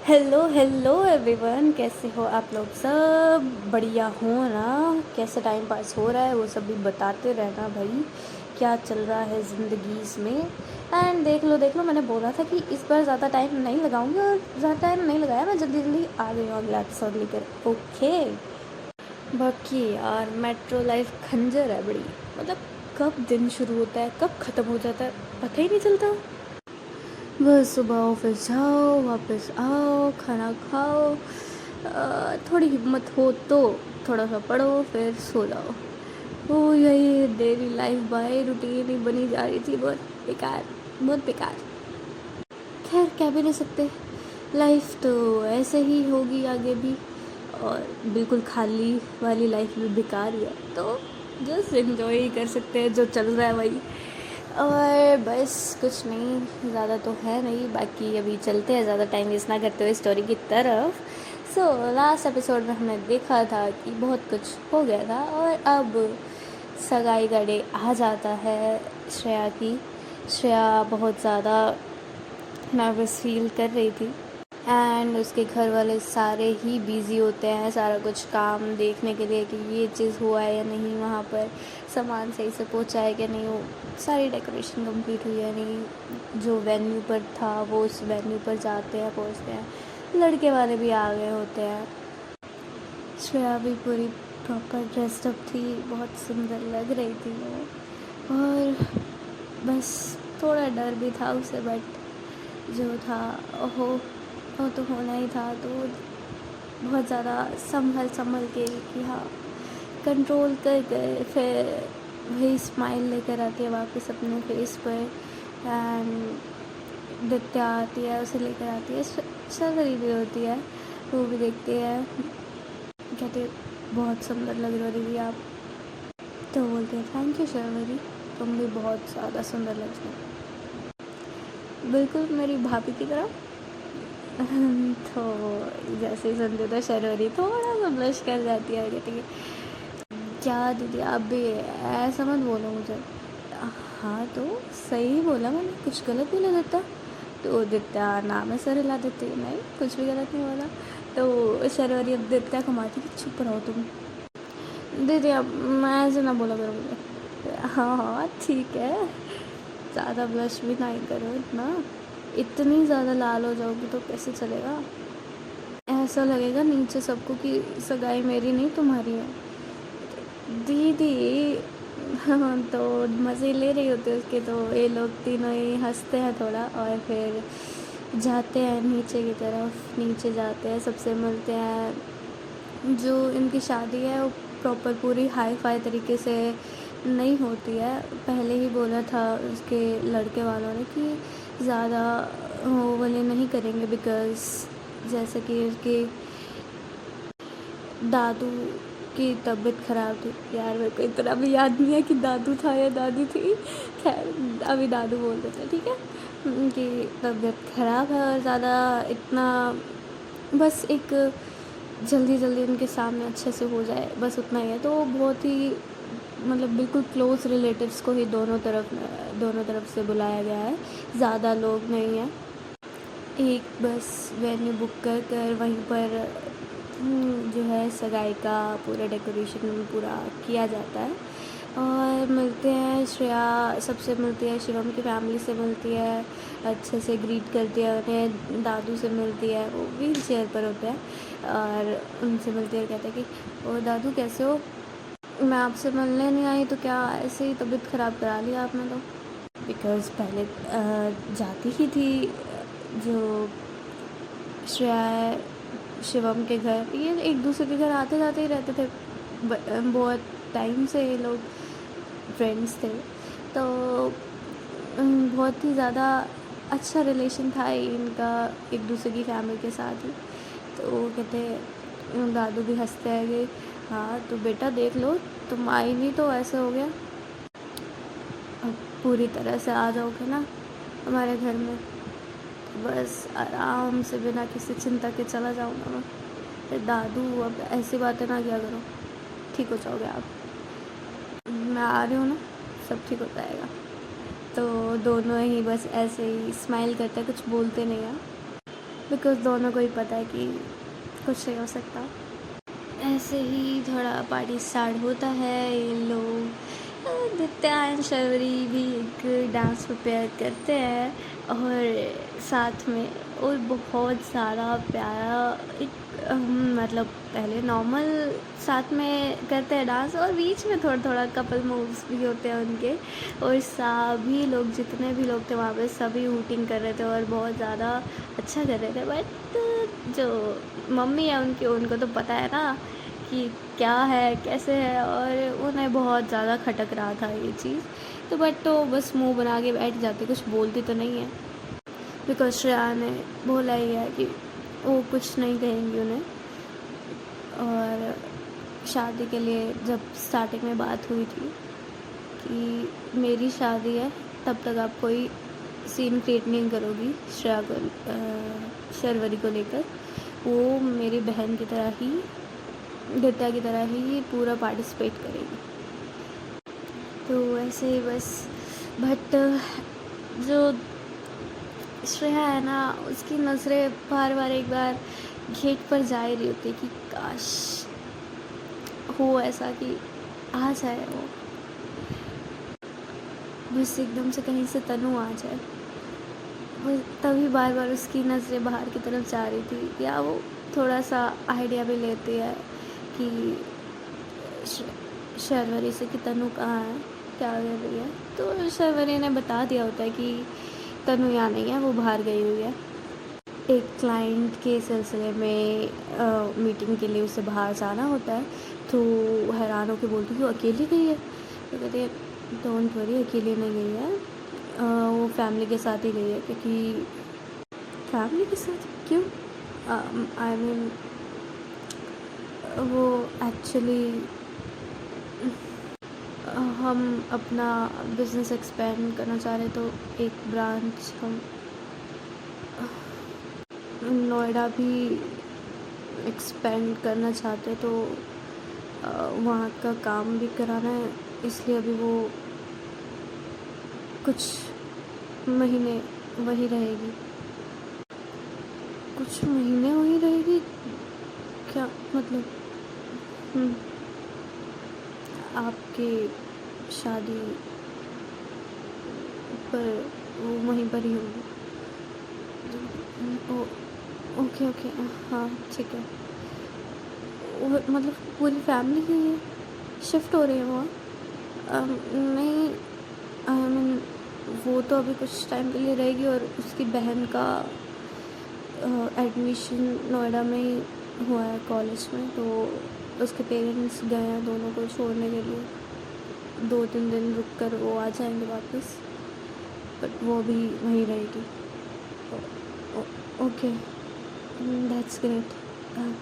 Hello hello everyone, कैसे हो आप लोग? सब बढ़िया हो ना? कैसे टाइम पास हो रहा है वो सब भी बताते रहना भाई। क्या चल रहा है ज़िंदगी इसमें? एंड देख लो, मैंने बोला था कि इस बार ज़्यादा टाइम नहीं लगाऊंगी और ज़्यादा टाइम नहीं लगाया। मैं जल्दी जल्दी आ गई हूँ अगला एपिसोड लेकर। ओके। बाकी यार मेट्रो लाइफ खंजर है बड़ी। मतलब कब दिन शुरू होता है कब ख़त्म हो जाता है पता ही नहीं चलता। बस सुबह ऑफिस जाओ, वापस आओ, खाना खाओ, थोड़ी हिम्मत हो तो थोड़ा सा पढ़ो, फिर सो जाओ। वो यही डेली लाइफ बाय रूटीन ही बनी जा रही थी। बहुत बेकार, बहुत बेकार। खैर कह भी नहीं सकते, लाइफ तो ऐसे ही होगी आगे भी। और बिल्कुल खाली वाली लाइफ भी बेकार ही है, तो जस्ट एंजॉय ही कर सकते हैं जो चल रहा है वही। और बस कुछ नहीं, ज़्यादा तो है नहीं। बाकी अभी चलते हैं, ज़्यादा टाइम वेस्ट ना करते हुए स्टोरी की तरफ। सो लास्ट एपिसोड में हमने देखा था कि बहुत कुछ हो गया था और अब सगाई का डे आ जाता है श्रेया की। श्रेया बहुत ज़्यादा नर्वस फील कर रही थी एंड उसके घर वाले सारे ही बिज़ी होते हैं सारा कुछ काम देखने के लिए कि ये चीज़ हुआ है या नहीं, वहाँ पर सामान सही से पहुँचा है कि नहीं, वो सारी डेकोरेशन कंप्लीट हुई है नहीं, जो वेन्यू पर था वो उस वेन्यू पर जाते हैं पहुँचते हैं, लड़के वाले भी आ गए होते हैं। श्रेया भी पूरी प्रॉपर ड्रेस्ड अप थी, बहुत सुंदर लग रही थी वो। और बस थोड़ा डर भी था उसे, बट जो था ओहो वो तो होना ही था। तो बहुत ज़्यादा संभल संभल के कि हाँ कंट्रोल कर गए। फिर वही स्माइल लेकर आती है वापस अपने फेस पर। एंड दित्या आती है, उसे लेकर आती है, शर्वरी भी होती है, वो भी देखती है, कहते बहुत सुंदर लग रही थी आप। तो बोलते हैं थैंक यू शर्वरी, तुम भी बहुत ज़्यादा सुंदर लग रही हो, बिल्कुल मेरी भाभी की तरह। तो जैसे ही सुनते तो शर्वरी थोड़ा सा ब्लश कर जाती है, कहती है क्या दीदी आप भी ऐसा मत बोलो मुझे। हाँ तो सही बोला मैंने, कुछ गलत बोला दित्या? तो दित्या नाम में सर हिला देती है, नहीं कुछ भी गलत नहीं बोला। तो शर्वरी अब दित्या को मारती कि चुप रहो तुम। दीदी अब मैं ऐसे ना बोला करो मुझे। हाँ हाँ ठीक है, ज़्यादा ब्लश भी नहीं करो इतना, इतनी ज़्यादा लाल हो जाओगी तो कैसे चलेगा? ऐसा लगेगा नीचे सबको कि सगाई मेरी नहीं तुम्हारी है। दीदी हाँ तो मज़े ले रही होती है उसके, तो ये लोग तीनों ही हंसते हैं थोड़ा और फिर जाते हैं नीचे की तरफ। नीचे जाते हैं, सबसे मिलते हैं। जो इनकी शादी है वो प्रॉपर पूरी हाई फाई तरीके से नहीं होती है, पहले ही बोला था उसके लड़के वालों ने कि ज़्यादा वो वाले नहीं करेंगे, बिकॉज़ जैसे कि उसके दादू की तबीयत ख़राब थी। यार मेरे को इतना भी याद नहीं है कि दादू था या दादी थी, खैर अभी दादू बोल देते हैं ठीक है। उनकी तबीयत ख़राब है और ज़्यादा इतना, बस एक जल्दी जल्दी उनके सामने अच्छे से हो जाए बस उतना ही है। तो बहुत ही मतलब बिल्कुल क्लोज़ रिलेटिव्स को ही दोनों तरफ से बुलाया गया है, ज़्यादा लोग नहीं हैं। एक बस वेन्यू बुक कर कर वहीं पर जो है सगाई का पूरा डेकोरेशन पूरा किया जाता है। और मिलते हैं, श्रेया सबसे मिलती है, शिवम की फैमिली से मिलती है, अच्छे से ग्रीट करती है उन्हें, दादू से मिलती है, वो व्हील चेयर पर होते हैं और उनसे मिलती है, कहते हैं कि ओ दादू कैसे हो, मैं आपसे मिलने नहीं आई तो क्या ऐसे ही तबीयत ख़राब करा लिया आपने? तो बिकॉज़ पहले जाती ही थी जो श्रेया है शिवम के घर, ये एक दूसरे के घर आते जाते ही रहते थे, बहुत टाइम से ये लोग फ्रेंड्स थे। तो बहुत ही ज़्यादा अच्छा रिलेशन था इनका एक दूसरे की फैमिली के साथ ही। तो वो कहते दादू भी हंसते हैं कि हाँ तो बेटा देख लो, तुम आई नहीं तो ऐसे हो गया, अब पूरी तरह से आ जाओगे ना हमारे घर में, बस आराम से बिना किसी चिंता के चला जाऊँगा मैं। फिर दादू अब ऐसी बातें ना किया करो, ठीक हो जाओगे आप, मैं आ रही हूँ ना, सब ठीक हो जाएगा। तो दोनों ही बस ऐसे ही स्माइल करते हैं, कुछ बोलते नहीं हैं। बिकॉज दोनों को ही पता है कि कुछ नहीं हो सकता। ऐसे ही थोड़ा पार्टी स्टार्ट होता है। ये लोग दित्या एंड शर्वरी भी एक डांस प्रिपेयर करते हैं और साथ में और बहुत ज़्यादा प्यारा एक मतलब पहले नॉर्मल साथ में करते हैं डांस और बीच में थोड़ा थोड़ा कपल मूव्स भी होते हैं उनके। और सभी लोग जितने भी लोग थे वहाँ पे सभी हूटिंग कर रहे थे और बहुत ज़्यादा अच्छा कर रहे थे। बट जो मम्मी है उनकी, उनको तो पता है ना कि क्या है कैसे है, और उन्हें बहुत ज़्यादा खटक रहा था ये चीज़। तो बट तो बस मुंह बना के बैठ जाते, कुछ बोलती तो नहीं है, बिकॉज श्रेया ने बोला ही है कि वो कुछ नहीं कहेंगी उन्हें। और शादी के लिए जब स्टार्टिंग में बात हुई थी कि मेरी शादी है तब तक आप कोई सीन क्रिएट नहीं करोगी श्रेया को, शर्वरी को लेकर, वो मेरी बहन की तरह ही, दित्या की तरह ही पूरा पार्टिसिपेट करेगी। तो ऐसे ही बस। बट जो श्रेया है ना, उसकी नज़रें बार बार एक बार गेट पर जा ही रही होती कि काश हो ऐसा कि आ जाए वो, बस एकदम से कहीं से तनु आ जाए। वो तभी बार बार उसकी नज़रें बाहर की तरफ जा रही थी, या वो थोड़ा सा आइडिया भी लेती है कि शर्वरी से कि तनु कहाँ है, क्या कर रही है। तो शर्वरी ने बता दिया होता है कि तनु यहाँ नहीं है, वो बाहर गई हुई है एक क्लाइंट के सिलसिले में, मीटिंग के लिए उसे बाहर जाना होता है। तो हैरान होकर बोलती कि वो अकेली गई है। तो कहते हैं डोंट वरी, अकेली नहीं गई है, वो फैमिली के साथ ही गई है। क्योंकि फैमिली के साथ क्यों, आई मीन वो एक्चुअली हम अपना बिज़नेस एक्सपेंड करना चाह रहे, तो एक ब्रांच हम नोएडा भी एक्सपेंड करना चाहते, तो वहाँ का काम भी कराना है, इसलिए अभी वो कुछ महीने वहीं रहेगी। कुछ महीने वहीं रहेगी क्या मतलब? आपकी शादी पर वो वहीं पर ही होगी? ओके ओके, हाँ ठीक है। मतलब पूरी फैमिली की शिफ्ट हो रही है वहाँ? नहीं, आई मीन वो तो अभी कुछ टाइम के लिए रहेगी, और उसकी बहन का एडमिशन नोएडा में ही हुआ है कॉलेज में, तो उसके पेरेंट्स गए हैं दोनों को छोड़ने के लिए। 2-3 दिन रुक कर वो आ जाएंगे वापस, बट वो भी वहीं रहेगी। ओके, दैट्स ग्रेट,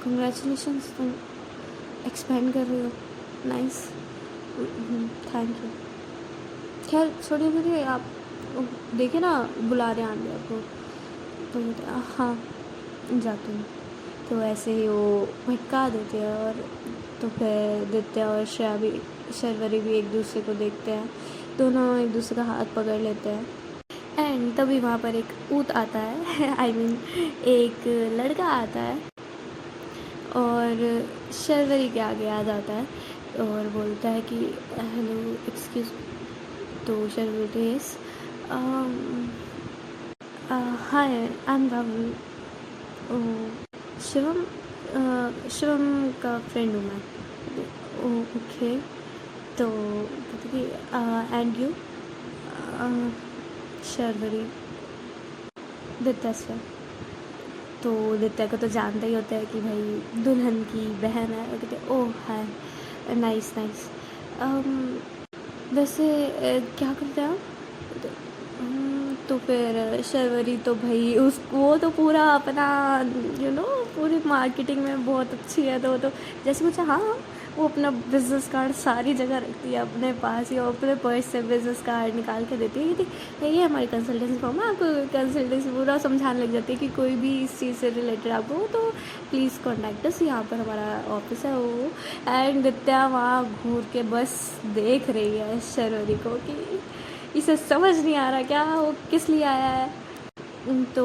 कंग्रेचुलेशंस, तुम एक्सपेंड कर रही हो, नाइस, थैंक यू। खैर छोड़िए, आप देखिए ना, बुला रहे आंटी आपको, तो हाँ जाती हूँ। तो ऐसे ही वो भटका देते हैं, और तो फिर दित्या और शर्वरी भी एक दूसरे को देखते हैं, दोनों एक दूसरे का हाथ पकड़ लेते हैं। एंड तभी वहाँ पर एक ऊत आता है आई मीन एक लड़का आता है और शर्वरी के आगे आ जाता है और बोलता है कि हेलो एक्सक्यूज। तो Sharvari is hi, I am Rahul. Shivam, Shivam का फ्रेंड हूँ मैं। ओके, तो एंड यू? शर्वरी, दित्या से। तो दित्या को तो जानता ही होता है कि भाई दुल्हन की बहन है, और कहते ओह हाय, नाइस नाइस। वैसे क्या करते हैं आप? तो फिर शर्वरी तो भाई वो तो पूरा अपना पूरी मार्केटिंग में बहुत अच्छी है, तो वो तो जैसे मुझे हाँ वो अपना बिज़नेस कार्ड सारी जगह रखती है अपने पास ही, और अपने पर्स से बिज़नेस कार्ड निकाल के देती है कि ये हमारी कंसल्टेंसी फॉर्म है, आपको कंसल्टेंसी पूरा समझाने लग जाती है कि कोई भी इस चीज़ से रिलेटेड आपको हो तो प्लीज़ कॉन्टैक्ट अस, यहाँ पर हमारा ऑफिस है वो। एंड दित्या वहाँ घूर के बस देख रही है शर्वरी को कि इसे समझ नहीं आ रहा क्या वो किस लिए आया है। तो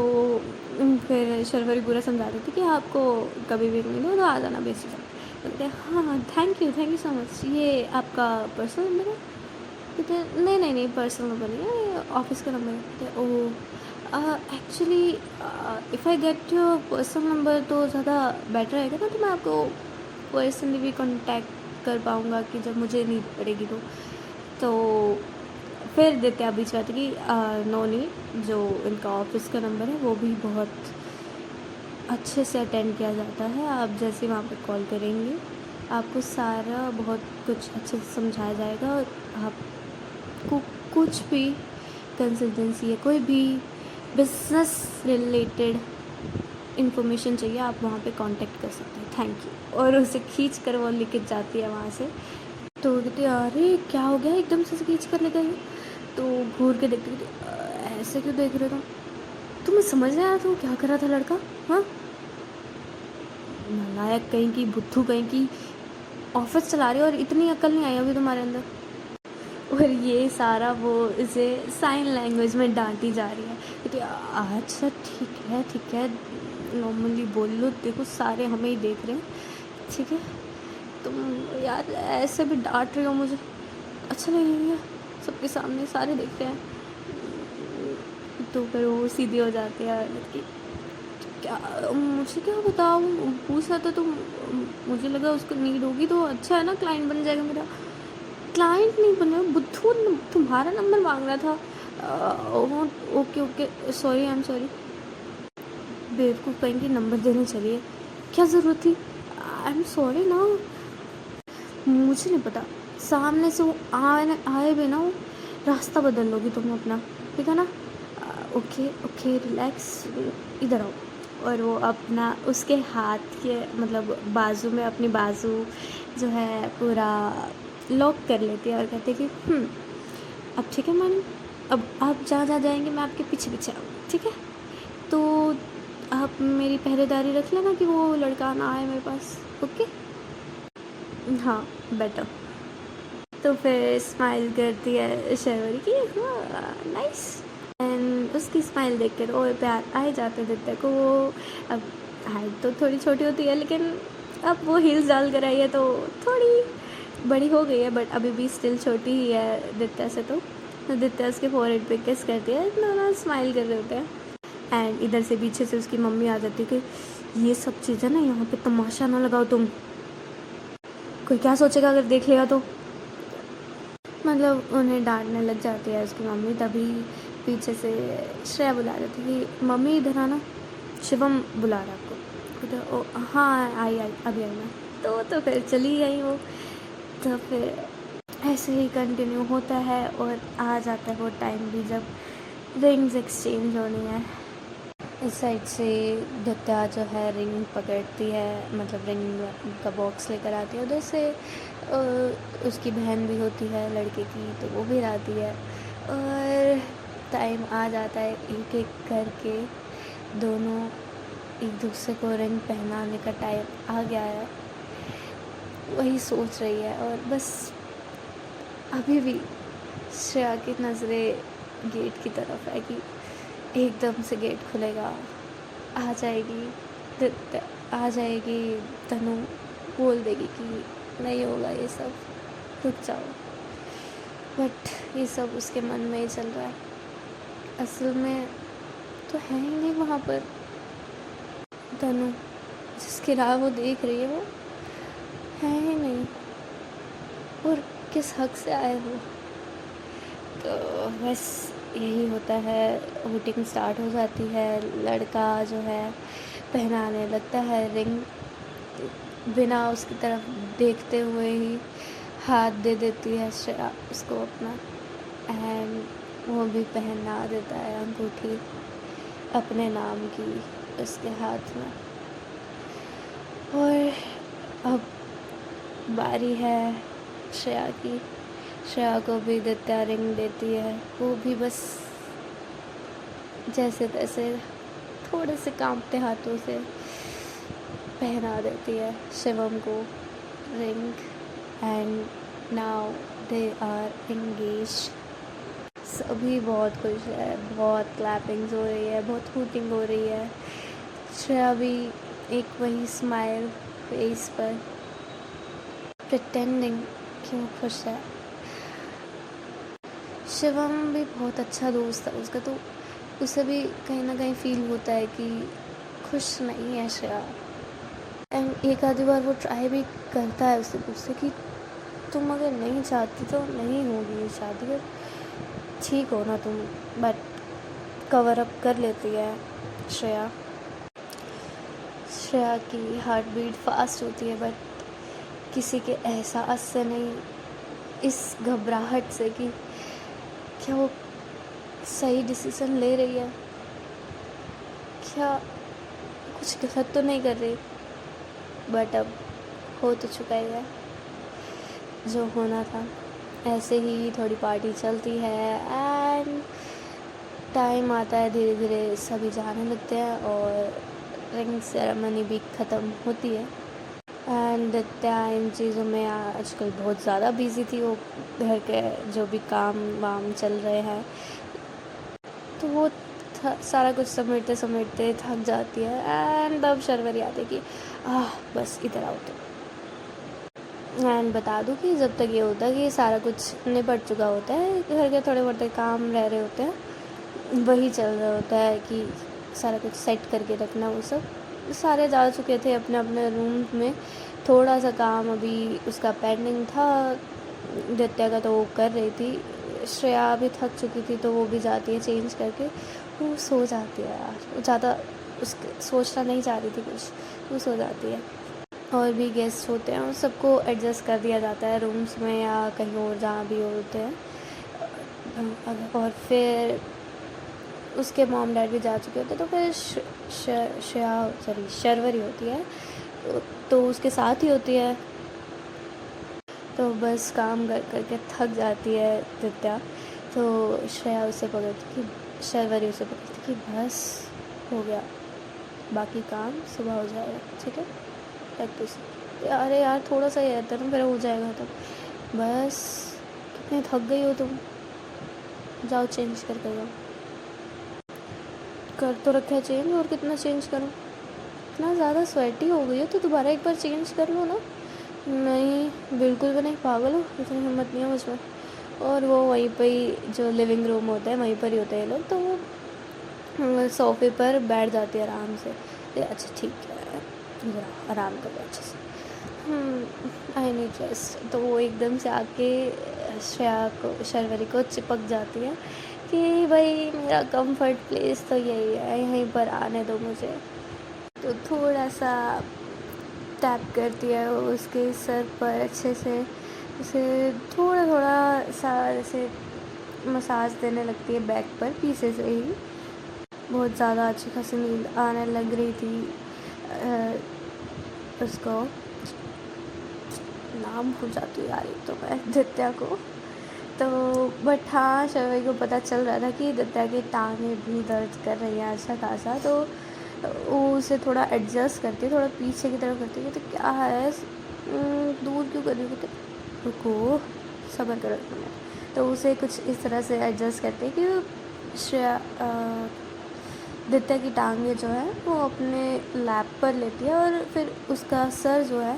फिर शर्वरी पूरा समझा देती कि आपको कभी भी मिलो तो आ जाना बेसिक। कहते हैं हाँ थैंक यू सो मच, ये आपका पर्सनल नंबर है? कहते हैं नहीं नहीं नहीं, पर्सनल नंबर नहीं है, ये ऑफिस का नंबर है। कहते हैं oh actually if I get your personal number तो ज़्यादा बेटर रहेगा ना, तो मैं आपको पर्सनली भी कांटेक्ट कर पाऊँगा कि जब मुझे नीड पड़ेगी तो फिर देते हैं बीच बात कि नो नीड, जो इनका ऑफिस का नंबर है वो भी बहुत अच्छे से अटेंड किया जाता है। आप जैसे वहाँ पे कॉल करेंगे आपको सारा बहुत कुछ अच्छे से समझाया जाएगा, और आपको कुछ भी कंसल्टेंसी या कोई भी बिजनेस रिलेटेड इन्फॉर्मेशन चाहिए आप वहाँ पे कांटेक्ट कर सकते हैं, थैंक यू। और उसे खींच कर वो लेके जाती है वहाँ से। तो कहती है अरे क्या हो गया एकदम से खींच कर ले गई? तो घूर के देखती कहती ऐसे क्यों देख रहे हो तुम्हें समझ नहीं आया तो क्या कर रहा था लड़का? हाँ नालायक कहीं की, बुद्धू कहीं की, ऑफिस चला रही है और इतनी अक्ल नहीं आई अभी तुम्हारे अंदर। और ये सारा वो इसे साइन लैंग्वेज में डांटी जा रही है। कहती अच्छा ठीक है नॉर्मली बोल लो, देखो सारे हमें ही देख रहे हैं, ठीक है तुम यार ऐसे भी डांट रही हो मुझे, अच्छा नहीं है, सबके सामने सारे देख रहे हैं। तो फिर वो सीधी हो जाती है कि क्या मुझे क्या बताओ, पूछा था तो मुझे लगा उसको नीड होगी तो अच्छा है ना, क्लाइंट बन जाएगा मेरा। क्लाइंट नहीं बने बुद्धू, तुम्हारा नंबर मांग रहा था। Okay sorry I am sorry. बेवकूफ़ कहीं की नंबर देने चलिए, क्या ज़रूरत थी? आई एम सॉरी ना, मुझे नहीं पता, सामने से वो आए भी ना, वो रास्ता बदल लोगी तुम अपना, ठीक है ना? ओके रिलैक्स, इधर आओ। और वो अपना उसके हाथ के मतलब बाजू में अपनी बाजू जो है पूरा लॉक कर लेती है और कहते हैं कि अब ठीक है मैडम, अब आप जहाँ जाएंगे मैं आपके पीछे पीछे आऊँगी, ठीक है? तो आप मेरी पहरेदारी रख लेना कि वो लड़का ना आए मेरे पास, ओके? हाँ बेटर। तो फिर स्माइल करती है शर्वरी की, हाँ नाइस। एंड उसकी स्माइल देख कर और प्यार आए जाते दित्या को। वो अब हाइट तो थोड़ी छोटी होती है लेकिन अब वो हील्स डाल कर आई है तो थोड़ी बड़ी हो गई है, बट अभी भी स्टिल छोटी ही है दित्या से। तो दित्या उसके फोरहेड पे किस करती है, दोनों स्माइल कर रहे होते हैं। एंड इधर से पीछे से उसकी मम्मी आ जाती है कि ये सब चीज़ें ना यहाँ पे तमाशा ना लगाओ तुम, कोई क्या सोचेगा अगर देख लेगा तो। मतलब उन्हें डांटने लग जाती है उसकी मम्मी। तभी पीछे से श्रेया बुला रही थी कि मम्मी इधर आना, शिवम बुला रहा आपको। तो ओ हाँ आई अभी आई मैं। तो फिर चली गई वो। तो फिर ऐसे ही कंटिन्यू होता है और आ जाता है वो टाइम भी जब रिंग्स एक्सचेंज होनी है। इस साइड से दित्या जो है रिंग पकड़ती है, मतलब रिंग का बॉक्स लेकर आती है। उधर से उसकी बहन भी होती है लड़के की, तो वो भी आती है और टाइम आ जाता है एक एक करके दोनों एक दूसरे को रिंग पहनाने का टाइम आ गया है। वही सोच रही है और बस अभी भी श्रेया की नज़रें गेट की तरफ है कि एकदम से गेट खुलेगा, आ जाएगी तनु, बोल देगी कि नहीं होगा ये सब, रुक जाओ। बट ये सब उसके मन में ही चल रहा है, असल में तो है ही नहीं वहाँ पर तनु, जिसकी राह वो देख रही है वो है ही नहीं। और किस हक से आए हो? तो बस यही होता है, वोटिंग स्टार्ट हो जाती है। लड़का जो है पहनाने लगता है रिंग, बिना उसकी तरफ देखते हुए ही हाथ दे देती है श्रेया उसको अपना, एंड वो भी पहना देता है अंगूठी अपने नाम की उसके हाथ में। और अब बारी है श्रेया की। श्रेया को भी दित्या रिंग देती है, वो भी बस जैसे तैसे थोड़े से कांपते हाथों से पहना देती है शिवम को ring, and now they are engaged. सभी बहुत खुश है, बहुत क्लैपिंग्स हो रही है, बहुत हूटिंग हो रही है। श्रेया भी एक वही स्माइल फेस पर प्रिटेंडिंग कि वो खुश है। शिवम भी बहुत अच्छा दोस्त था उसका, तो उसे भी कहीं ना कहीं फील होता है कि खुश नहीं है श्रेया। एंड एक आधी बार वो ट्राई भी करता है उससे पूछते कि तुम अगर नहीं चाहती तो नहीं होगी ये शादी, अगर ठीक हो ना तुम। बट कवर अप कर लेती है श्रेया। श्रेया की हार्ट बीट फास्ट होती है, बट किसी के एहसास से नहीं, इस घबराहट से कि क्या वो सही डिसीज़न ले रही है, क्या कुछ गलत तो नहीं कर रही। बट अब हो तो चुका ही है जो होना था। ऐसे ही थोड़ी पार्टी चलती है एंड टाइम आता है, धीरे धीरे सभी जाने लगते हैं और रिंग सेरेमनी भी ख़त्म होती है। एंड दित्या इन चीज़ों में आजकल बहुत ज़्यादा बिजी थी। वो घर के जो भी काम वाम चल रहे हैं, तो वो सारा कुछ समेटते समेटते थक जाती है। एंड अब शर्वरी आती है कि बस इधर आओ तो। एंड बता दूँ कि जब तक ये होता है कि सारा कुछ निपट चुका होता है, घर के थोड़े बहुत काम रह रहे होते हैं, वही चल रहा होता है कि सारा कुछ सेट करके रखना। वो सब सारे जा चुके थे अपने अपने रूम में। थोड़ा सा काम अभी उसका पेंडिंग था दित्या का, तो वो कर रही थी। श्रेया भी थक चुकी थी, तो वो भी जाती है चेंज करके, वो सो जाती है यार। वो ज़्यादा उसके सोचना नहीं चाह रही थी कुछ, वो सो जाती है। और भी गेस्ट होते हैं, उन सबको एडजस्ट कर दिया जाता है रूम्स में या कहीं और जहाँ भी होते हैं। और फिर उसके मॉम डैड भी जा चुके होते हैं, तो फिर शर्वरी होती है, तो उसके साथ ही होती है। तो बस काम कर करके थक जाती है दित्या, तो श्रेया उसे पकड़ती कि शर्वरी उसे पकड़ती कि बस हो गया, बाकी काम सुबह हो जाएगा, ठीक है प्रैक्टिस। अरे यार थोड़ा सा ही रहता ना, फिर हो जाएगा। तो बस कितनी थक गई हो तुम, जाओ चेंज कर जाओ। कर तो रखा है चेंज, और कितना चेंज करूँ, इतना ज़्यादा स्वेटी हो गई हो तो दोबारा एक बार चेंज कर लो ना। नहीं बिल्कुल भी नहीं, पागल हो, इतनी हिम्मत नहीं है मुझमें। और वो वहीं पर ही जो लिविंग रूम होता है वहीं पर ही होते हैं लोग, तो वो सोफे पर बैठ जाती है आराम से। अच्छा ठीक है, आराम करो अच्छे से, आई नीड रेस्ट। तो वो एकदम से आके शर्वरी को चिपक जाती है कि भाई मेरा कंफर्ट प्लेस तो यही है, यहीं पर आने दो मुझे। तो थोड़ा सा टैप करती है उसके सर पर अच्छे से, उसे थोड़ा थोड़ा सा ऐसे मसाज देने लगती है बैक पर, पीछे से ही। बहुत ज़्यादा अच्छी खासी नींद आने लग रही थी। उसको नाम भूल जाती हूँ यार, तो मैं दित्या को। तो बट हाँ, शर्वरी को पता चल रहा था कि दित्या की टांगें भी दर्द कर रही हैं अच्छा खासा, तो वो उसे थोड़ा एडजस्ट करती है, थोड़ा पीछे की तरफ करती है। तो क्या है, दूर क्यों कर रही हो, रुको सब्र करो एक मिनट। तो उसे कुछ इस तरह से एडजस्ट करते हैं कि श्रेया दित्या की टांगें जो है वो अपने लैप पर लेती है, और फिर उसका सर जो है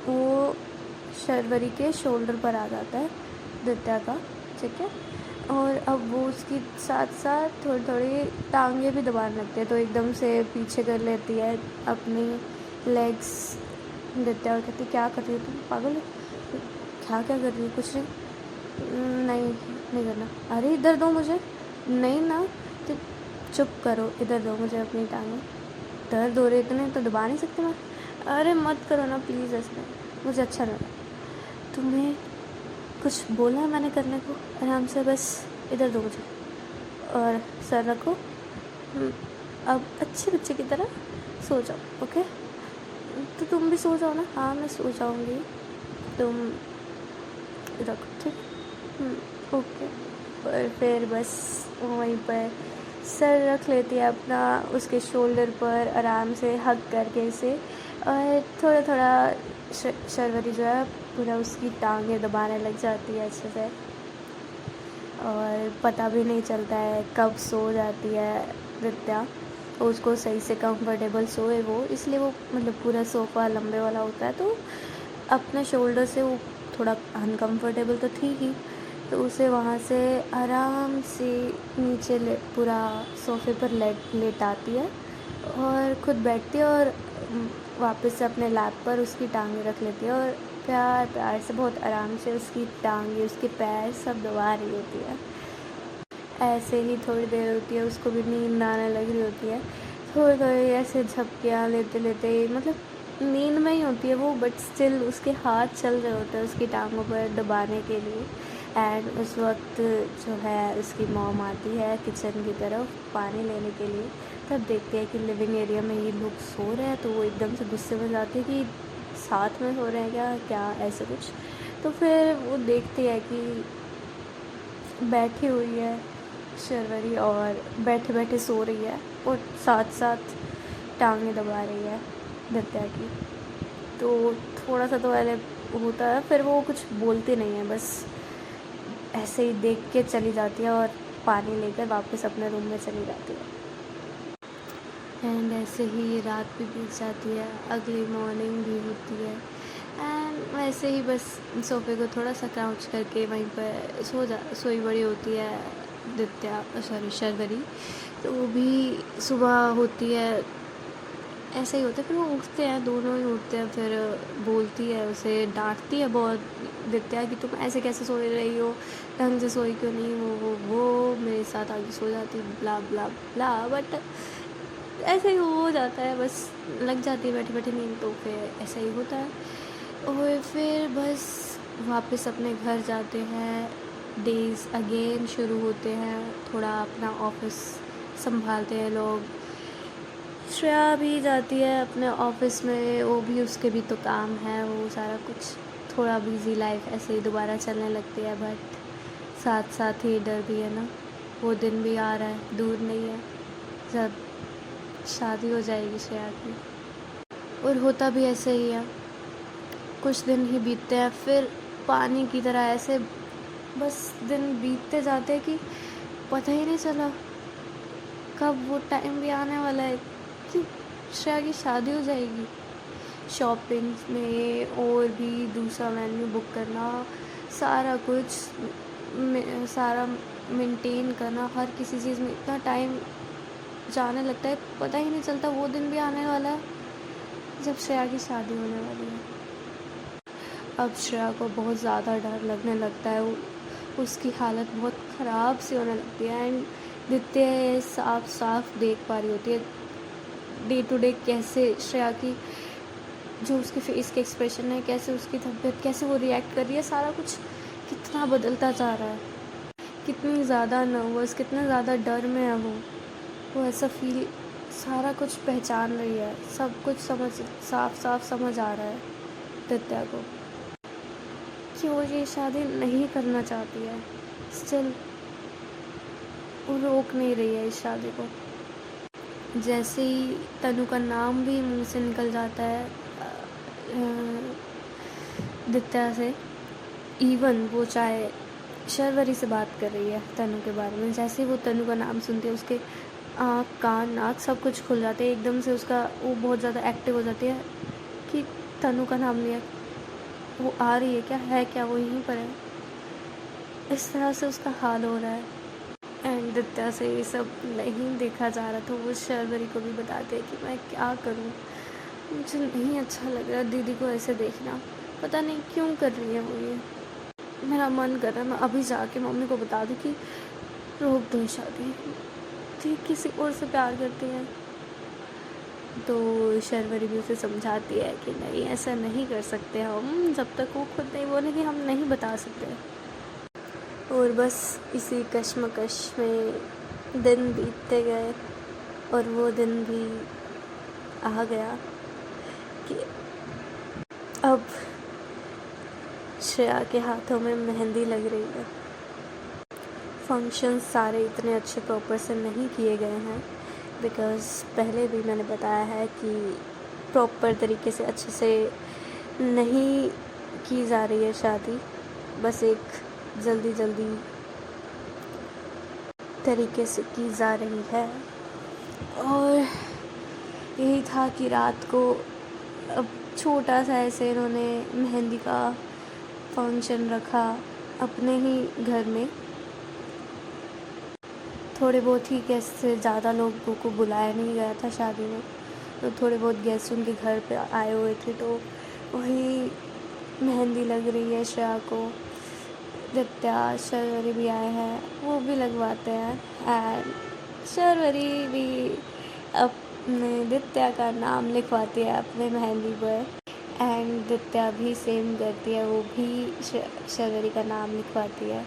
वो शर्वरी के शोल्डर पर आ जाता है दित्या का, ठीक है। और अब वो उसकी साथ साथ थोड़ी थोड़ी टांगे भी दबाने लगते हैं, तो एकदम से पीछे कर लेती है अपनी लेग्स दित्या, और कहती क्या कर रही है तुम, पागल है क्या क्या कर रही है, कुछ नहीं करना। अरे इधर दो मुझे, नहीं ना, तो चुप करो, इधर दो मुझे अपनी टांगें, दर्द हो रहे इतने तो दबा नहीं सकते मैं। अरे मत करो ना प्लीज़, ऐसे मुझे अच्छा लगा। तुम्हें कुछ बोला है मैंने करने को, आराम से बस इधर दो मुझे, और सर रखो। अब अच्छे बच्चे की तरह सो जाओ, ओके। तो तुम भी सो जाओ ना। हाँ मैं सो जाऊँगी, तुम रखो ठीक, ओके। और फिर बस वहीं पर सर रख लेती है अपना उसके शोल्डर पर, आराम से हग करके इसे, और थोड़ा थोड़ा शर्वरी जो है पूरा उसकी टांगें दबाने लग जाती है अच्छे से। और पता भी नहीं चलता है कब सो जाती है नित्या। उसको सही से कंफर्टेबल सोए वो, इसलिए वो मतलब पूरा सोफ़ा लंबे वाला होता है, तो अपने शोल्डर से वो थोड़ा अनकंफर्टेबल तो थी ही, तो उसे वहाँ से आराम से नीचे पूरा सोफ़े पर लेटाती है और खुद बैठती है और वापस से अपने लैप पर उसकी टांगें रख लेती है और प्यार प्यार से बहुत आराम से उसकी टांगें, उसके पैर सब दबा रही होती है। ऐसे ही थोड़ी देर होती है, उसको भी नींद आने लग रही होती है, थोड़ी थोड़ी ऐसे झपकियाँ लेते लेते, मतलब नींद में ही होती है वो, बट स्टिल उसके हाथ चल रहे होते हैं उसकी टांगों पर दबाने के लिए। एंड उस वक्त जो है उसकी मॉम आती है किचन की तरफ पानी लेने के लिए, तब देखते हैं कि लिविंग एरिया में ये लोग सो रहे हैं, तो वो एकदम से गुस्से में जाती है कि साथ में सो रहे हैं क्या क्या ऐसे कुछ। तो फिर वो देखती है कि बैठी हुई है शर्वरी और बैठे बैठे सो रही है और साथ साथ टांगें दबा रही है नित्या की। तो थोड़ा सा तो पहले होता है, फिर वो कुछ बोलती नहीं है, बस ऐसे ही देख के चली जाती है और पानी लेकर वापस अपने रूम में चली जाती है। एंड ऐसे ही रात भी बीत जाती है, अगली मॉर्निंग भी होती है। एंड वैसे ही बस सोफ़े को थोड़ा सा क्राउच करके वहीं पर सोई बड़ी होती है शर्वरी। तो वो भी सुबह होती है, ऐसे ही होता है, फिर वो उठते हैं, दोनों ही उठते हैं, फिर बोलती है उसे, डांटती है बहुत नित्या कि तुम ऐसे कैसे सो रही हो, ढंग से सोई क्यों नहीं, वो मेरे साथ आके सो जाती, ब्ला ब्ला ब्ला। बट ऐसे ही हो जाता है, बस लग जाती है बैठे बैठे नींद, तो फिर ऐसा ही होता है। और फिर बस वापस अपने घर जाते हैं, डेज़ अगेन शुरू होते हैं, थोड़ा अपना ऑफिस संभालते हैं लोग। श्रेया भी जाती है अपने ऑफिस में, वो भी उसके भी तो काम है, वो सारा कुछ थोड़ा बिज़ी लाइफ ऐसे ही दोबारा चलने लगती है। बट साथ साथ ही डर भी है ना, वो दिन भी आ रहा है, दूर नहीं है जब शादी हो जाएगी श्रेया की। और होता भी ऐसे ही है, कुछ दिन ही बीतते हैं, फिर पानी की तरह ऐसे बस दिन बीतते जाते हैं कि पता ही नहीं चला कब वो टाइम भी आने वाला है कि श्रेया की शादी हो जाएगी। शॉपिंग में और भी दूसरा मेन्यू बुक करना, सारा कुछ सारा मेंटेन करना, हर किसी चीज़ में इतना टाइम जाने लगता है, पता ही नहीं चलता वो दिन भी आने वाला है जब श्रेया की शादी होने वाली है। अब श्रेया को बहुत ज़्यादा डर लगने लगता है, उसकी हालत बहुत ख़राब सी होने लगती है। एंड नित्य साफ साफ देख पा रही होती है डे टू डे कैसे श्रेया की जो उसके फेस के एक्सप्रेशन है, कैसे उसकी तबीयत, कैसे वो रिएक्ट कर रही है, सारा कुछ कितना बदलता जा रहा है, कितनी ज़्यादा नर्वस, कितना ज़्यादा डर में है वो ऐसा फील, सारा कुछ पहचान रही है, सब कुछ साफ साफ समझ आ रहा है नित्या को कि वो ये शादी नहीं करना चाहती है, स्टिल वो रोक नहीं रही है इस शादी को। जैसे ही तनु का नाम भी मुंह से निकल जाता है नित्या से, इवन वो चाहे शर्वरी से बात कर रही है तनु के बारे में, जैसे ही वो तनु का नाम सुनती है उसके आँख कान नाक सब कुछ खुल जाते हैं एकदम से, उसका वो बहुत ज़्यादा एक्टिव हो जाती है कि तनु का नाम लिया, वो आ रही है क्या, है क्या, वो यहीं पर है, इस तरह से उसका हाल हो रहा है। एंड नित्या से ये सब नहीं देखा जा रहा, तो वो शर्वरी को भी बताते हैं कि मैं क्या करूं, मुझे नहीं अच्छा लग रहा दीदी को ऐसे देखना, पता नहीं क्यों कर रही है वो ये, मेरा मन कर रहा है मैं अभी जाके मम्मी को बता दूं कि रोक दो शादी, ठीक किसी और से प्यार करती है। तो शर्वरी भी उसे समझाती है कि नहीं ऐसा नहीं कर सकते हम, जब तक वो खुद नहीं बोलेगी हम नहीं बता सकते। और बस इसी कश्मकश में दिन बीतते गए और वो दिन भी आ गया कि अब श्रेया के हाथों में मेहंदी लग रही है। फंक्शन सारे इतने अच्छे प्रॉपर से नहीं किए गए हैं, बिकॉज़ पहले भी मैंने बताया है कि प्रॉपर तरीके से अच्छे से नहीं की जा रही है शादी, बस एक जल्दी जल्दी तरीके से की जा रही है। और यही था कि रात को अब छोटा सा ऐसे इन्होंने मेहंदी का फंक्शन रखा अपने ही घर में। थोड़े बहुत ही गेस्ट से, ज़्यादा लोगों को बुलाया नहीं गया था शादी में, तो थोड़े बहुत गेस्ट उनके घर पे आए हुए थे, तो वही मेहंदी लग रही है श्रेया को। दित्या शर्वरी भी आए हैं, वो भी लगवाते हैं। एंड शर्वरी भी अपने दित्या का नाम लिखवाती है अपने मेहंदी पर। एंड दित्या भी सेम करती है, वो भी शर्वरी का नाम लिखवाती है।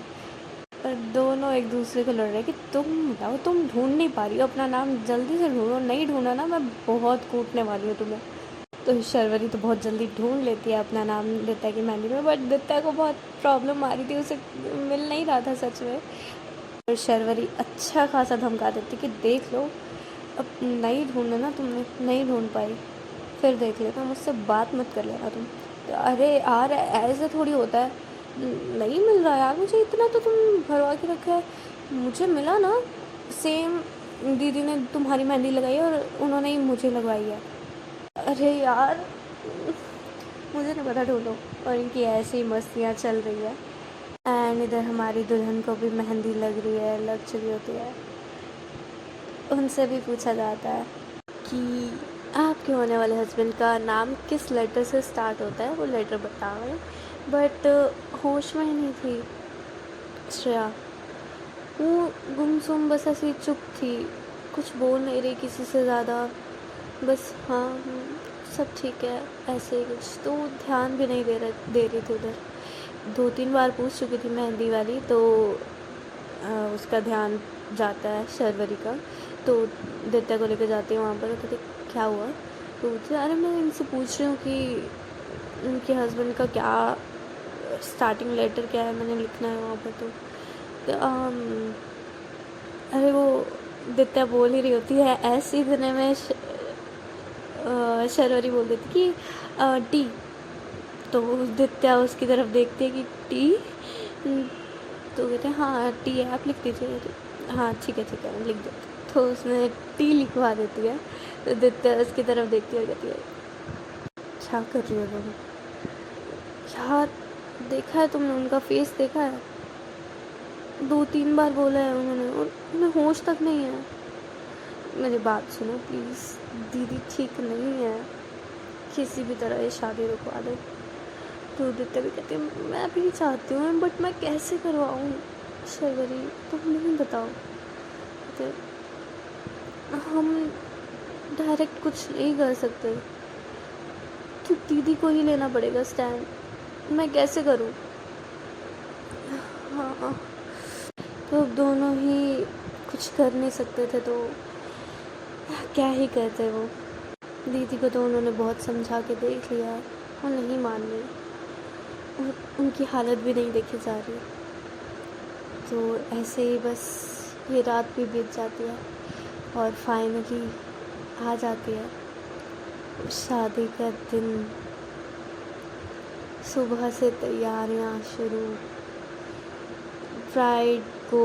और दोनों एक दूसरे को लड़ रहे हैं कि तुम बताओ, तुम ढूंढ नहीं पा रही हो अपना नाम, जल्दी से ढूंढो, नहीं ढूंढा ना मैं बहुत कूटने वाली हूँ तुम्हें। तो शर्वरी तो बहुत जल्दी ढूंढ लेती है अपना नाम दित्या की मेहंदी में, बट दित्या को बहुत प्रॉब्लम आ रही थी, उसे मिल नहीं रहा था सच में। और शर्वरी अच्छा खासा धमका देती कि देख लो, अब नहीं ढूंढना ना तुमने, नहीं ढूंढ पाई, फिर देख लेना, मुझसे बात मत कर लेना तुम। तो अरे यार ऐसे थोड़ी होता है, नहीं मिल रहा यार मुझे, इतना तो तुम भरवा के रखा है, मुझे मिला ना। सेम दीदी ने तुम्हारी मेहंदी लगाई और उन्होंने ही मुझे लगवाई है। अरे यार मुझे नहीं पता, ढूंढो। और इनकी ऐसी मस्तियाँ चल रही है। एंड इधर हमारी दुल्हन को भी मेहंदी लग रही है, लग चुकी होती है। उनसे भी पूछा जाता है कि आपके होने वाले हस्बैंड का नाम किस लेटर से स्टार्ट होता है, वो लेटर बताओ। बट होश में ही नहीं थी श्रेया, वो गुमसुम बस ऐसी चुप थी, कुछ बोल नहीं रही किसी से ज़्यादा, बस हाँ सब ठीक है ऐसे ही कुछ, तो ध्यान भी नहीं दे रही थी उधर। 2-3 बार पूछ चुकी थी मेहंदी वाली, तो उसका ध्यान जाता है शर्वरी का, तो दित्या को लेकर जाती है वहाँ पर। कहते क्या हुआ, तो बोलते अरे मैं इनसे पूछ रही हूँ कि उनके हस्बैंड का क्या स्टार्टिंग लेटर क्या है, मैंने लिखना है वहाँ पर। तो अरे वो दित्या बोल ही रही होती है, ऐसे दिन में शर्वरी बोल देती कि टी। तो दित्या उसकी तरफ देखती है कि टी, तो कहते हैं हाँ टी है, आप लिख दीजिए। हाँ ठीक है लिख दो। तो उसमें टी लिखवा देती है। तो दित्या उसकी तरफ देखती है, कहती है क्या कर रही है तुम यार, देखा है तुमने उनका फेस देखा है, 2-3 बार बोला है उन्होंने और उन्हें होश तक नहीं है। मेरी बात सुनो प्लीज़, दीदी ठीक नहीं है, किसी भी तरह ये शादी रुकवा दो। तो दित्या भी कहती है मैं भी चाहती हूँ, बट मैं कैसे करवाऊँ शर्वरी, तुम नहीं बताओ। तो हम डायरेक्ट कुछ नहीं कर सकते, तो दीदी को ही लेना पड़ेगा स्टैंड, मैं कैसे करूँ। हाँ तो अब दोनों ही कुछ कर नहीं सकते थे, तो क्या ही करते वो। दीदी को तो उन्होंने बहुत समझा के देख लिया, वो नहीं मान रही और उनकी हालत भी नहीं देखी जा रही। तो ऐसे ही बस ये रात भी बीत जाती है और फाइनली आ जाती है शादी का दिन। सुबह से तैयारियां शुरू, ब्राइड को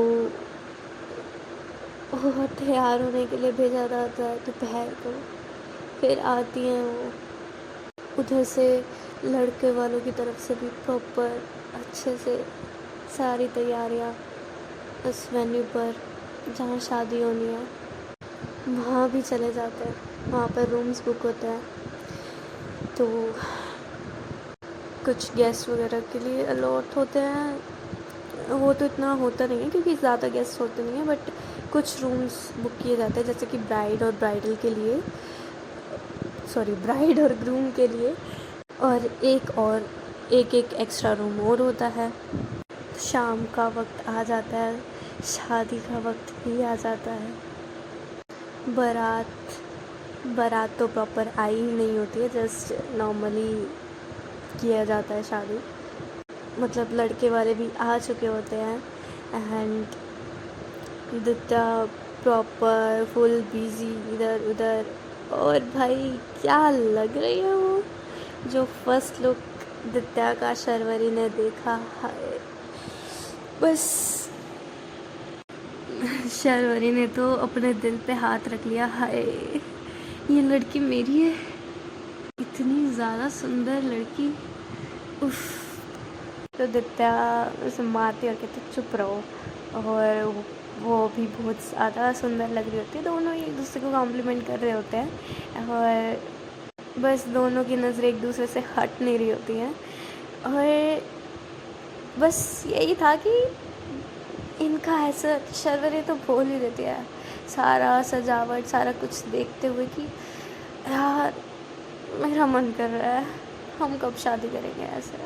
तैयार होने के लिए भेजा जाता है दोपहर को, फिर आती हैं वो। उधर से लड़के वालों की तरफ से भी प्रॉपर अच्छे से सारी तैयारियां उस वेन्यू पर जहाँ शादी होनी है वहाँ भी चले जाते हैं। वहाँ पर रूम्स बुक होते हैं, तो कुछ गेस्ट वगैरह के लिए अलॉट होते हैं। वो तो इतना होता नहीं है क्योंकि ज़्यादा गेस्ट होते नहीं हैं, बट कुछ रूम्स बुक किए जाते हैं, जैसे कि ब्राइड और ब्राइडल के लिए, ब्राइड और ग्रूम के लिए, और एक एक्स्ट्रा रूम और होता है। शाम का वक्त आ जाता है, शादी का वक्त भी आ जाता है। बारात तो प्रॉपर आई ही नहीं होती है, जस्ट नॉर्मली किया जाता है शादी, मतलब लड़के वाले भी आ चुके होते हैं। एंड दित्या प्रॉपर फुल बिजी इधर उधर, और भाई क्या लग रही है वो, जो फर्स्ट लुक दित्या का शर्वरी ने देखा है, बस शर्वरी ने तो अपने दिल पे हाथ रख लिया। हाय, ये लड़की मेरी है, इतनी ज़्यादा सुंदर लड़की। उफ। तो दित्या उसे मारती और कहती चुप रहो, और वो भी बहुत ज़्यादा सुंदर लग रही होती है। दोनों एक दूसरे को कॉम्प्लीमेंट कर रहे होते हैं और बस दोनों की नज़रें एक दूसरे से हट नहीं रही होती हैं। और बस यही था कि इनका ऐसा शर्वरी तो बोल ही देती है सारा सजावट सारा कुछ देखते हुए कि यार मेरा मन कर रहा है, हम कब शादी करेंगे। ऐसा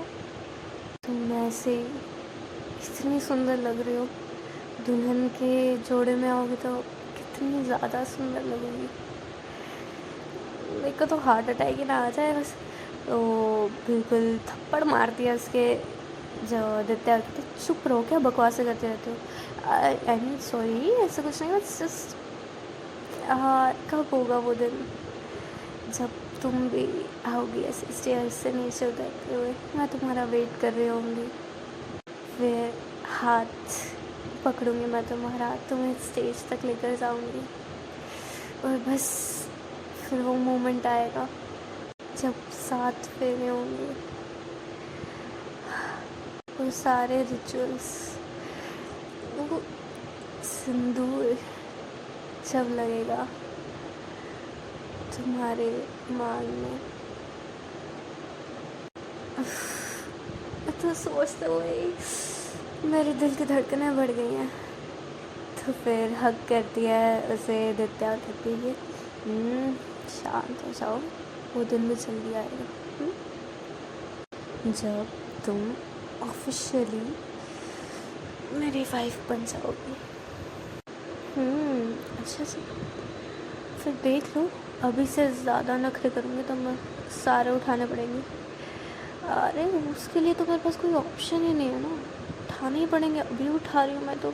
तुम ऐसे इतनी सुंदर लग रही हो, दुल्हन के जोड़े में आओगे तो कितनी ज़्यादा सुंदर लगेगी। मेरे को तो हार्ट अटैक ही ना आ जाए बस। तो बिल्कुल थप्पड़ मारती है उसके जो दित्या कहते चुप रहो, क्या बकवासें करते रहते हो। आई मीन सॉरी, ऐसा कुछ नहीं, बस जस्ट कब होगा वो दिन जब तुम भी आओगी ऐसे स्टेयर से नीचे उतरते हुए, मैं तुम्हारा वेट कर रही होंगी, फिर हाथ पकड़ूंगी मैं तुम्हारा, तुम्हें स्टेज तक लेकर जाऊंगी और बस फिर वो मोमेंट आएगा जब 7 फेरे होंगे, वो सारे रिचुअल्स, वो सिंदूर जब लगेगा तुम्हारे मांग में। तो सोचते हुए मेरे दिल की धड़कनें बढ़ गई हैं। तो फिर हक करती है उसे दित्या, कहती है शांत हो जाओ, वो दिन भी जल्दी आएगा जब तुम ऑफिशियली मेरी वाइफ बन जाओगी। अच्छा जी, फिर देख लो, अभी से ज़्यादा नखरे करूँगी तो मैं सारे उठाने पड़ेंगे। अरे उसके लिए तो मेरे पास कोई ऑप्शन ही नहीं है ना, उठाने ही पड़ेंगे। अभी उठा रही हूँ मैं तो।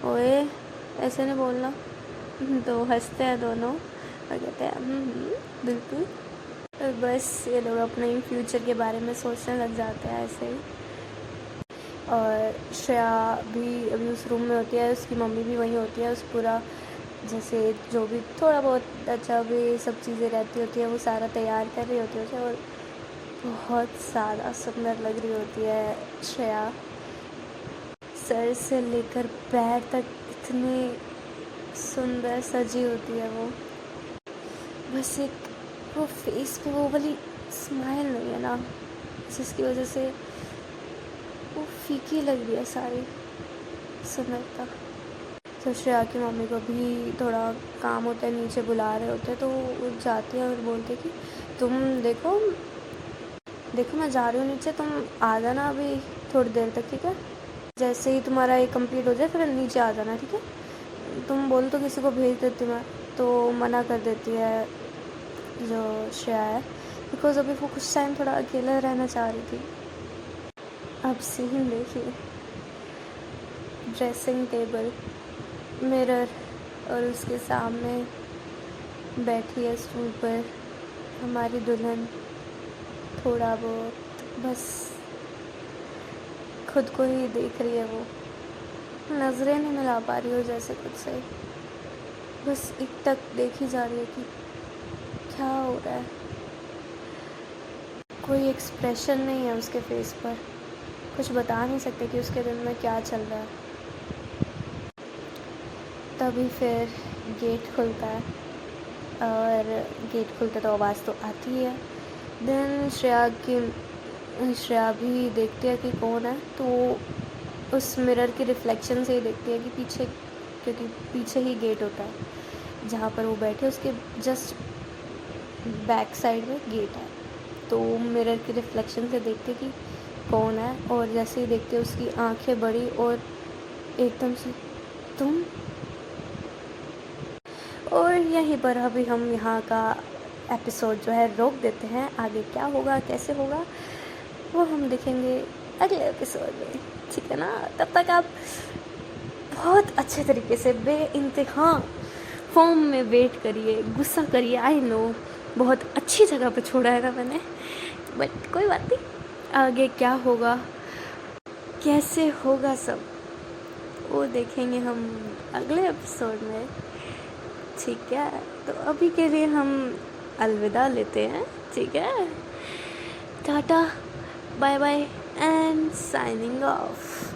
ओए ऐसे नहीं बोलना। तो हंसते हैं दोनों और कहते हैं बिल्कुल। तो बस ये लोग अपने फ्यूचर के बारे में सोचने लग जाते हैं ऐसे ही। और श्रेया भी अभी उस रूम में होती है, उसकी मम्मी भी वहीं होती है। उस पूरा जैसे जो भी थोड़ा बहुत अच्छा भी सब चीज़ें रहती होती है वो सारा तैयार कर रही होती है और बहुत ज़्यादा सुंदर लग रही होती है श्रेया। सर से लेकर पैर तक इतनी सुंदर सजी होती है वो। बस एक वो फेस पे वो वाली स्माइल नहीं है ना, जिसकी वजह से वो फीकी लग रही है सारी सुंदरता। तो श्रेया की मम्मी को भी थोड़ा काम होता है, नीचे बुला रहे होते हैं, तो वो जाती है और बोलते कि तुम देखो मैं जा रही हूँ नीचे, तुम आ जाना अभी थोड़ी देर तक, ठीक है। जैसे ही तुम्हारा ये कंप्लीट हो जाए फिर नीचे आ जाना, ठीक है। तुम बोल तो किसी को भेज देती मैं, तो मना कर देती है जो श्रेया है, बिकॉज अभी वो कुछ टाइम थोड़ा अकेला रहना चाह रही थी। अब सीन देखिए, ड्रेसिंग टेबल, मिरर और उसके सामने बैठी है स्टूल पर हमारी दुल्हन, थोड़ा बहुत बस खुद को ही देख रही है। वो नज़रें नहीं मिला पा रही हो जैसे खुद से, बस एक तक देखी जा रही है कि क्या हो रहा है। कोई एक्सप्रेशन नहीं है उसके फेस पर, कुछ बता नहीं सकते कि उसके दिल में क्या चल रहा है। तभी फिर गेट खुलता है और गेट खुलता तो आवाज़ तो आती है। देन श्रेया भी देखती है कि कौन है, तो उस मिरर के रिफ्लेक्शन से ही देखती है कि पीछे, क्योंकि पीछे ही गेट होता है जहाँ पर वो बैठे, उसके जस्ट बैक साइड में गेट है। तो मिरर के रिफ्लेक्शन से देखती है कि कौन है, और जैसे ही देखते उसकी आंखें बड़ी और एकदम से तुम। और यहीं पर अभी हम यहाँ का एपिसोड जो है रोक देते हैं। आगे क्या होगा कैसे होगा वो हम देखेंगे अगले एपिसोड में, ठीक है ना। तब तक आप बहुत अच्छे तरीके से बेइंतहा फॉर्म में वेट करिए, गुस्सा करिए। आई नो बहुत अच्छी जगह पे छोड़ा है ना मैंने, बट कोई बात नहीं, आगे क्या होगा कैसे होगा सब वो देखेंगे हम अगले एपिसोड में। ठीक है, तो अभी के लिए हम अलविदा लेते हैं। ठीक है, tata, bye bye and signing of.